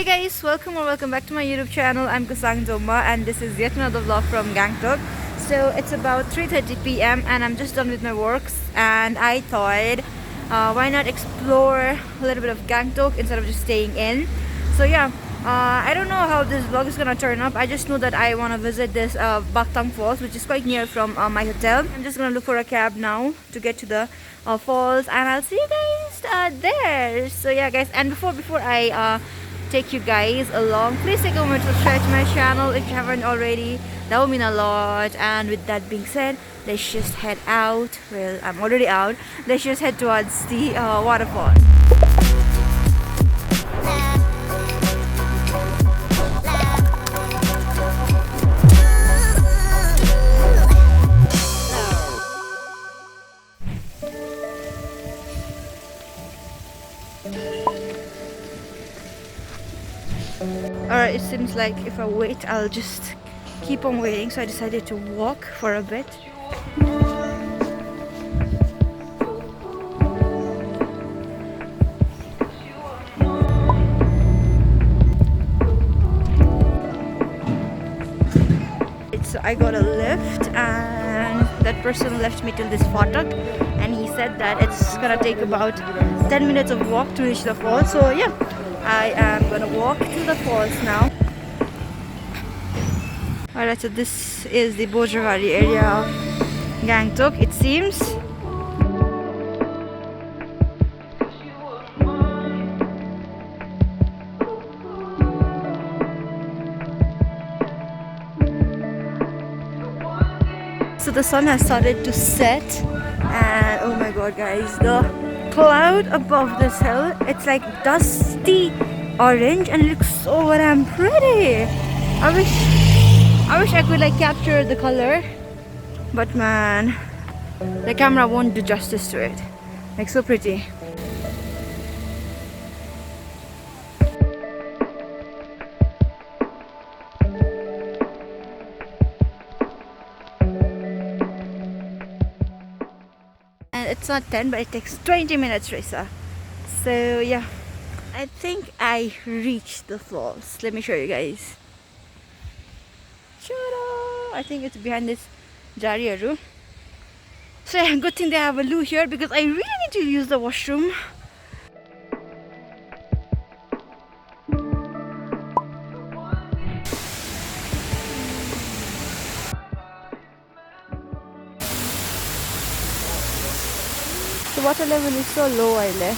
guys, welcome or welcome back to my YouTube channel. I'm Kesang Doma and this is yet another vlog from Gangtok. So it's about 3:30 p.m. and I'm just done with my works and I thought why not explore a little bit of Gangtok instead of just staying in. So yeah, I don't know how this vlog is gonna turn up. I just know that I want to visit this Bakthang Falls, which is quite near from my hotel. I'm just gonna look for a cab now to get to the falls and I'll see you guys there. So yeah guys, and before I take you guys along, please take a moment to subscribe to my channel if you haven't already. That would mean a lot. And with that being said, let's just head out. Well, I'm already out. Let's just head towards the waterfall. Alright, it seems like if I wait, I'll just keep on waiting, so I decided to walk for a bit. So I got a lift and that person left me till this fatak and he said that it's gonna take about 10 minutes of walk to reach the falls. So yeah, I am gonna walk to the falls now. Alright, so this is the Bojrawari area of Gangtok, it seems. So the sun has started to set and oh my god guys, the cloud above this hill, it's like dusty orange and it looks so damn pretty. I wish I could like capture the color, but man, the camera won't do justice to it. Like so pretty. And it's not 10, but it takes 20 minutes, Risa. So yeah, I think I reached the falls. Let me show you guys. I think it's behind this Jariaru. So yeah, good thing they have a loo here because I really need to use the washroom. The water level is so low, Kaale.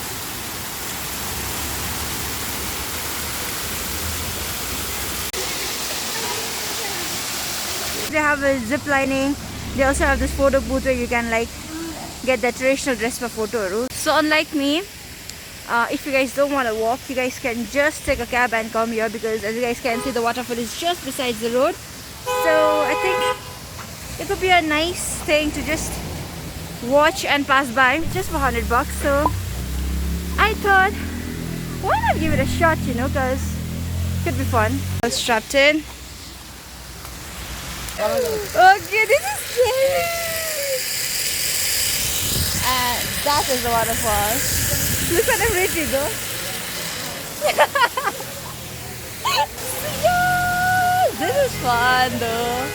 They have a zip lining. They also have this photo booth where you can like get the traditional dress for photo. So unlike me, if you guys don't want to walk, you guys can just take a cab and come here because as you guys can see, the waterfall is just beside the road. So I think it would be a nice thing to just watch and pass by just for $100. So I thought, why not give it a shot, you know, because it could be fun. I was strapped in. Okay, this is scary. And that is the waterfall. Look at them pretty though. Yeah, this is fun though.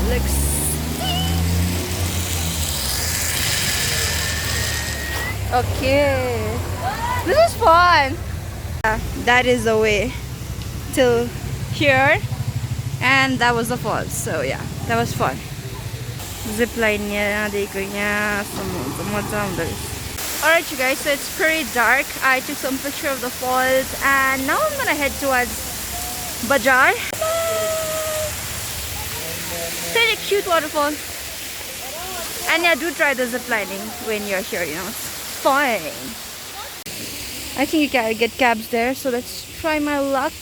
Looks. Okay, this is fun. Yeah, that is the way till here. And that was the falls, so yeah, that was fun. Zipline niya, deko niya, alright you guys, so it's pretty dark. I took some picture of the falls and now I'm gonna head towards Bajar. Such a cute waterfall. And yeah, do try the ziplining when you're here, you know, it's fun. I think you can get cabs there, so let's try my luck.